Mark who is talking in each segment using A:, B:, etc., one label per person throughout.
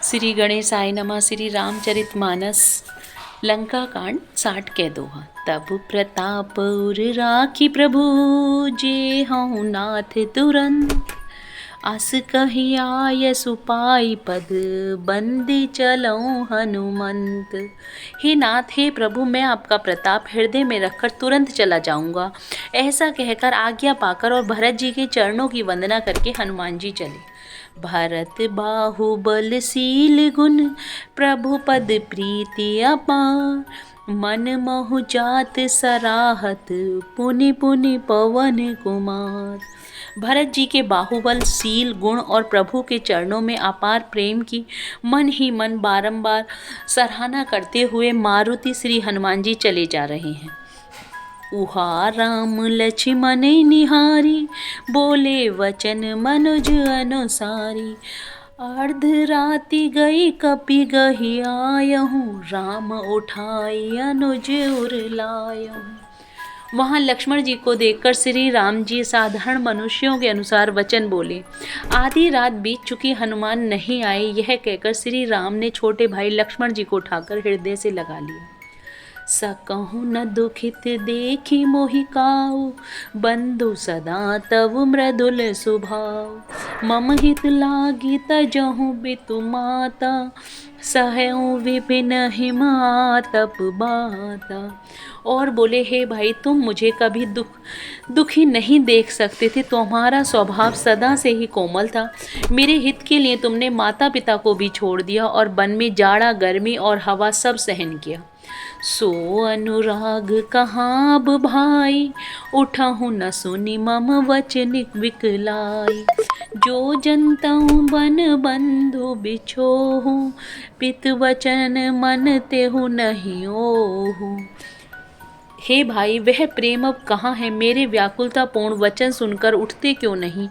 A: श्री गणेशाय नमः। श्री रामचरितमानस लंका कांड 60 के दोहा। तब प्रताप उर राखी प्रभु जे हूँ नाथ तुरंत, आस कही आय सुपाई पद बंदी चलऊँ हनुमंत। हे नाथ, हे प्रभु, मैं आपका प्रताप हृदय में रखकर तुरंत चला जाऊंगा। ऐसा कहकर आज्ञा पाकर और भरत जी के चरणों की वंदना करके हनुमान जी चले। भरत बाहुबलशील गुण प्रभु पद प्रीति अपार, मन महु जात सराहत पुनि पुनि पवन कुमार। भरत जी के बाहुबल, शील, गुण और प्रभु के चरणों में अपार प्रेम की मन ही मन बारंबार सराहना करते हुए मारुति श्री हनुमान जी चले जा रहे हैं। उहा राम लक्ष्मण निहारी, बोले वचन मनुज अनुसारी। अर्ध राति गई कपि गही आयहूँ, राम उठाई अनुज उर लायहूँ। वहाँ लक्ष्मण जी को देखकर श्री राम जी साधारण मनुष्यों के अनुसार वचन बोले। आधी रात बीत चुकी, हनुमान नहीं आए, यह कहकर श्री राम ने छोटे भाई लक्ष्मण जी को उठाकर हृदय से लगा लिया। सकहु न दुखित देखी मोहि काऊ, बंधु सदा तव मृदुल स्वभाव। मम हित लागी तजहु बितु माता, सहउ विपिन हिम आतप बाता। और बोले, हे भाई, तुम मुझे कभी दुखी नहीं देख सकते थे। तुम्हारा स्वभाव सदा से ही कोमल था। मेरे हित के लिए तुमने माता पिता को भी छोड़ दिया और वन में जाड़ा, गर्मी और हवा सब सहन किया। सो अनुराग कहाँ अब भाई, उठहु न सुनि मम वचन विकलाई। जो जनतहु बन बंधु बिछोहु, पित वचन मन तेहु नहीं ओहु। हे भाई, वह प्रेम अब कहाँ है? मेरे व्याकुलतापूर्ण वचन सुनकर उठते क्यों नहीं?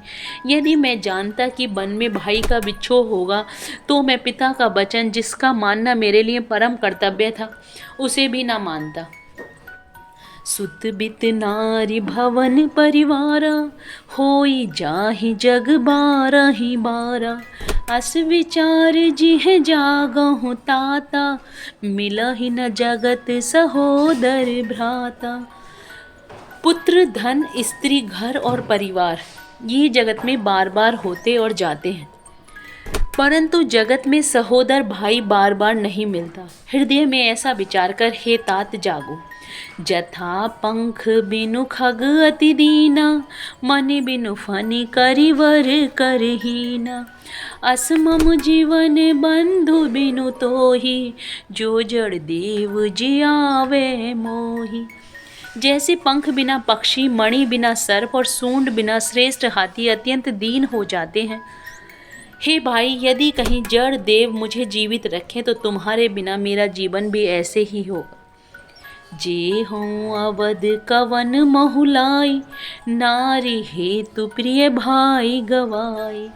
A: यदि मैं जानता कि वन में भाई का बिछोह होगा, तो मैं पिता का वचन, जिसका मानना मेरे लिए परम कर्तव्य था, उसे भी ना मानता। सुत बित नारी भवन परिवारा, होई जाहि जग बारहि बारा। अस विचार जिह जागहु ताता, मिलहि न जगत सहोदर भ्राता। पुत्र, धन, स्त्री, घर और परिवार, ये जगत में बार बार होते और जाते हैं, परंतु जगत में सहोदर भाई बार बार नहीं मिलता। हृदय में ऐसा विचार कर हे तात जागो। जथा पंख बिनु खग अति दीना, मनि बिनु फनि करिवर करहीना। अस मम जीवन बंधु बिनु तोहि, जो जड़ देव जियावे मोहि। जैसे पंख बिना पक्षी, मणि बिना सर्प और सूंड बिना श्रेष्ठ हाथी अत्यंत दीन हो जाते हैं, हे भाई, यदि कहीं जड़ देव मुझे जीवित रखें तो तुम्हारे बिना मेरा जीवन भी ऐसे ही होगा। जे हूँ अवध कवन महुलाई, नारी हेतु प्रिय भाई गवाई।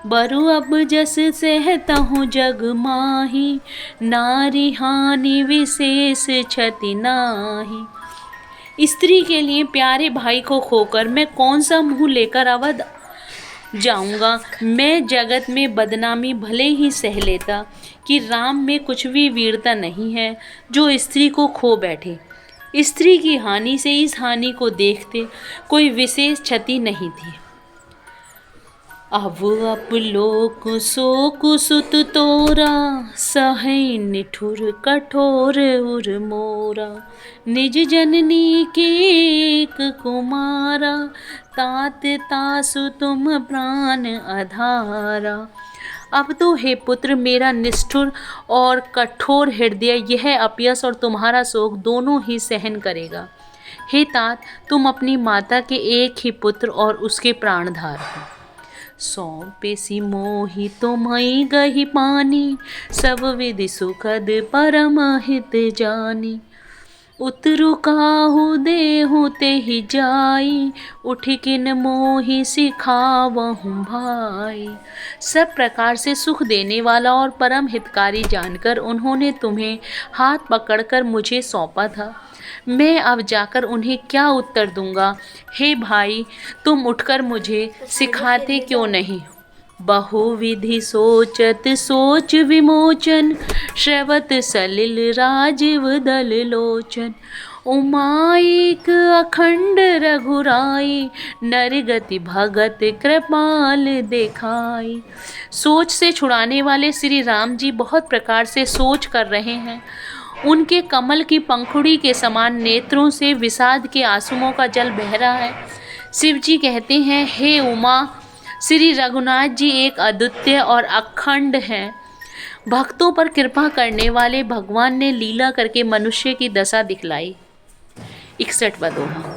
A: बरु अब जस सहतहु जग माही, नारी हानि विशेष क्षति नाही। स्त्री के लिए प्यारे भाई को खोकर मैं कौन सा मुँह लेकर अवध जाऊंगा। मैं जगत में बदनामी भले ही सह लेता कि राम में कुछ भी वीरता नहीं है जो स्त्री को खो बैठे। स्त्री की हानि से इस हानि को देखते कोई विशेष क्षति नहीं थी। अब अपलोक शोक सुत तोरा, सहै निठुर कठोर उर मोरा। निज जननी के एक कुमारा, तात तासु तुम प्राण अधारा। अब तो हे पुत्र, मेरा निष्ठुर और कठोर हृदय यह अपयश और तुम्हारा शोक दोनों ही सहन करेगा। हे तात, तुम अपनी माता के एक ही पुत्र और उसके प्राणधार हो। सौंपेसी मोहि तुम्हई गही पानी, सब विधि सुखद परम हित जानी। उतरु काहू देहु तेहि जाई, उठ किन मोहि सिखावहु भाई। सब प्रकार से सुख देने वाला और परम हितकारी जानकर उन्होंने तुम्हें हाथ पकड़कर मुझे सौंपा था। मैं अब जाकर उन्हें क्या उत्तर दूंगा? हे भाई, तुम उठकर मुझे सिखाते क्यों नहीं? बहुविधि सोचत सोच विमोचन, श्रवत सलिल राजीव दल लोचन। उमाईक अखंड रघुराई, नरगति भगत कृपाल दिखाई। सोच से छुड़ाने वाले श्री राम जी बहुत प्रकार से सोच कर रहे हैं। उनके कमल की पंखुड़ी के समान नेत्रों से विषाद के आंसुओं का जल बह रहा है। शिव जी कहते हैं, हे उमा, श्री रघुनाथ जी एक अद्वितीय और अखंड हैं। भक्तों पर कृपा करने वाले भगवान ने लीला करके मनुष्य की दशा दिखलाई। 61वां दोहा।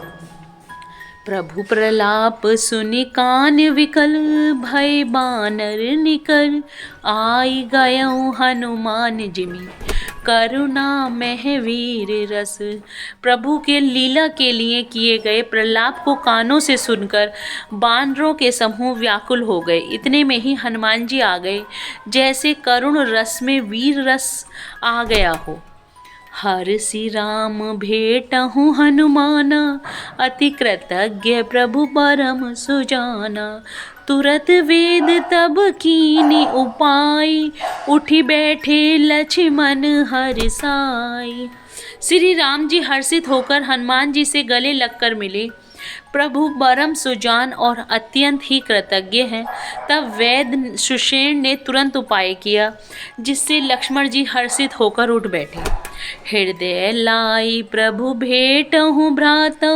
A: प्रभु प्रलाप सुनि कान विकल, भय बानर निकल, आई गयऊँ हनुमान जिमि, करुणा महवीर रस। प्रभु के लीला के लिए किए गए प्रलाप को कानों से सुनकर बानरों के समूह व्याकुल हो गए। इतने में ही हनुमान जी आ गए, जैसे करुण रस में वीर रस आ गया हो। हर्षि राम भेटहु हनुमाना, अति कृतज्ञ प्रभु परम सुजाना। तुरत वेद तब कीनी उपाय, उठी बैठे लक्ष्मण हर्षाई। श्री राम जी हर्षित होकर हनुमान जी से गले लगकर मिले। प्रभु परम सुजान और अत्यंत ही कृतज्ञ हैं। तब वैद्य सुषेण ने तुरंत उपाय किया, जिससे लक्ष्मण जी हर्षित होकर उठ बैठे। हृदय लाई प्रभु भेटहु भ्राता,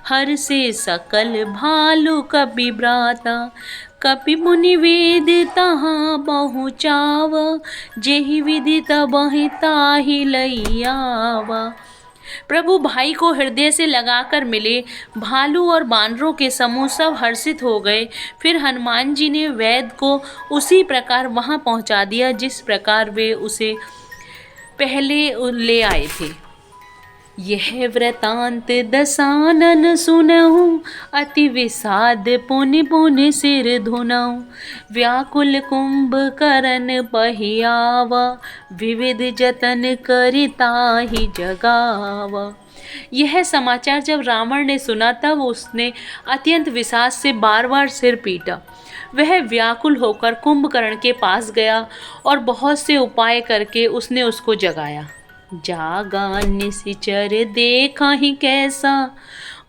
A: हर्षे सकल भालु कपि भ्राता। कपि मुनि वेद तहाँ पहुँचावा, जेहि विधि तबहि ताहि लइयावा। प्रभु भाई को हृदय से लगाकर मिले। भालू और बानरों के समूह सब हर्षित हो गए। फिर हनुमान जी ने वैद्य को उसी प्रकार वहां पहुंचा दिया जिस प्रकार वे उसे पहले ले आए थे। यह वृतांत दसानन सुनहु, अति विषाद पुनि पुनि सिर धुनहु। व्याकुल कुंभकर्ण पहियावा, विविध जतन करिताहि जगावा। यह समाचार जब रावण ने सुना तब उसने अत्यंत विषाद से बार बार सिर पीटा। वह व्याकुल होकर कुंभकर्ण के पास गया और बहुत से उपाय करके उसने उसको जगाया। जागा निशिचर देखा ही कैसा,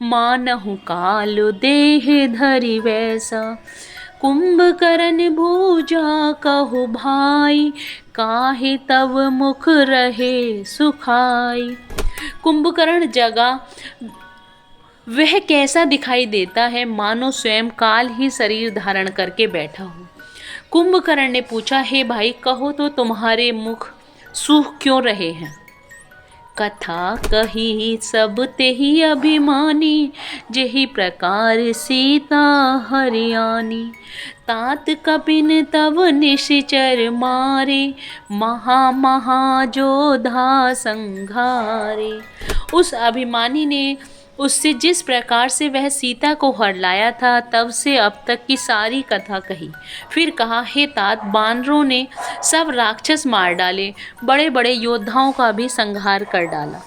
A: मानहु काल देह धरि वैसा। कुंभकर्ण भूजा कहु भाई, काहे तब मुख रहे सुखाई। कुंभकर्ण जगा, वह कैसा दिखाई देता है, मानो स्वयं काल ही शरीर धारण करके बैठा हो। कुंभकर्ण ने पूछा, हे भाई, कहो तो तुम्हारे मुख सूख क्यों रहे हैं। कथा कही सब तेहि अभिमानी, जेहि प्रकार सीता हरियाणी। तात कपिन तब निशिचर मारे, महा महा जोधा संघारे। उस अभिमानी ने उससे जिस प्रकार से वह सीता को हर लाया था, तब से अब तक की सारी कथा कही। फिर कहा, हे तात, बानरों ने सब राक्षस मार डाले, बड़े बड़े योद्धाओं का भी संहार कर डाला।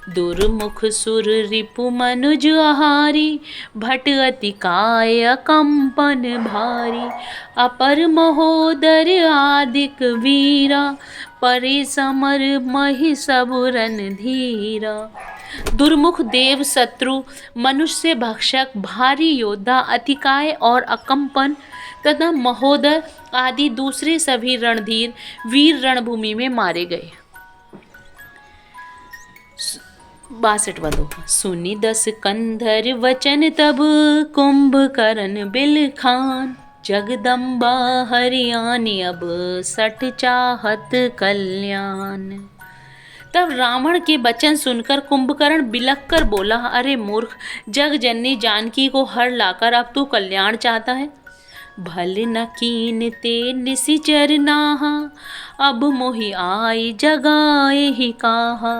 A: दुर्मुख सुर रिपु मनुज आहारी, भट अति काय कंपन भारी। अपर महोदर आदिक वीरा, परे समर महि सब रन धीरा। दुर्मुख देव शत्रु, मनुष्य भक्षक, भारी योद्धा, अतिकाय और अकंपन तथा महोदर आदि दूसरे सभी रणधीर वीर रणभूमि में मारे गए। 62वां दोहा। सुनि दस कंधर वचन तब, कुंभकर्ण बिलखान। जगदम्बा हरियाणी अब, सठ चाहत कल्याण। तब रावण के वचन सुनकर कुंभकर्ण बिलख कर बोला, अरे मूर्ख, जग जननी जानकी को हर लाकर अब तू कल्याण चाहता है। भल न कीन ते निशिचर नाहा, अब मोहि आई जगाए ही काहा।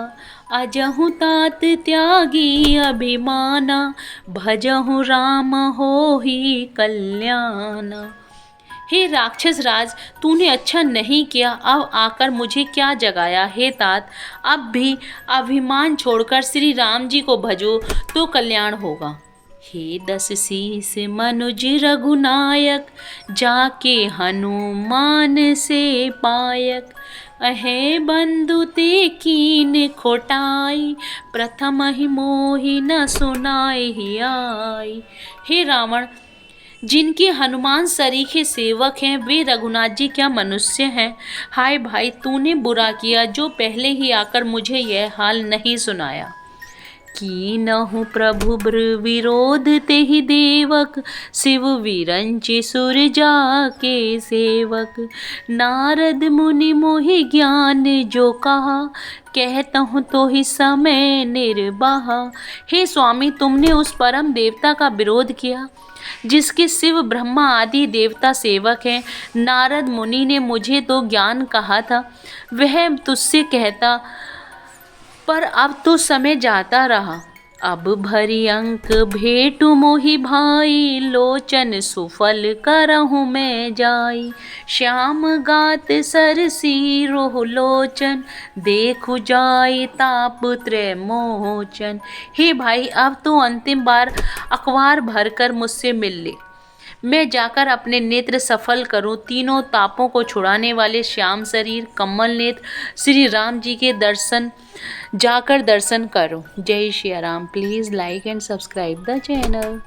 A: अजहु तात त्यागी अभिमाना, भजहु राम होहि कल्याण। हे राक्षस राज, तूने अच्छा नहीं किया, अब आकर मुझे क्या जगाया। हे तात, अब भी अभिमान छोड़कर श्री राम जी को भजो तो कल्याण होगा। हे दस शीस मनुज रघुनायक, जाके हनुमान से पायक। अहे बंधु ते कीन खोटाई, प्रथम ही मोहि न सुनाए ही आई। हे रावण, जिनके हनुमान सरीखे सेवक हैं वे रघुनाथ जी क्या मनुष्य हैं। हाय भाई, तूने बुरा किया जो पहले ही आकर मुझे यह हाल नहीं सुनाया। कीनहु प्रभु विरोध तेहि देवक, शिव विरंचि सुर जाके सेवक। नारद मुनि मोहि ज्ञान जो कहा, कहतहु तो ही समय निर्वाहा। हे स्वामी, तुमने उस परम देवता का विरोध किया जिसके शिव ब्रह्मा आदि देवता सेवक हैं। नारद मुनि ने मुझे तो ज्ञान कहा था, वह तुझसे कहता, पर अब तो समय जाता रहा। अब भरी अंक भेटु मोहि भाई, लोचन सुफल करहु मैं जाई। श्याम गात सरसी रोह लोचन, देखु जाई ताप त्रय मोचन। हे भाई, अब तो अंतिम बार अखबार भरकर मुझसे मिल ले, मैं जाकर अपने नेत्र सफल करूं। तीनों तापों को छुड़ाने वाले श्याम शरीर कमल नेत्र श्री राम जी के जाकर दर्शन करो। जय Shri Ram. Please like and subscribe the channel.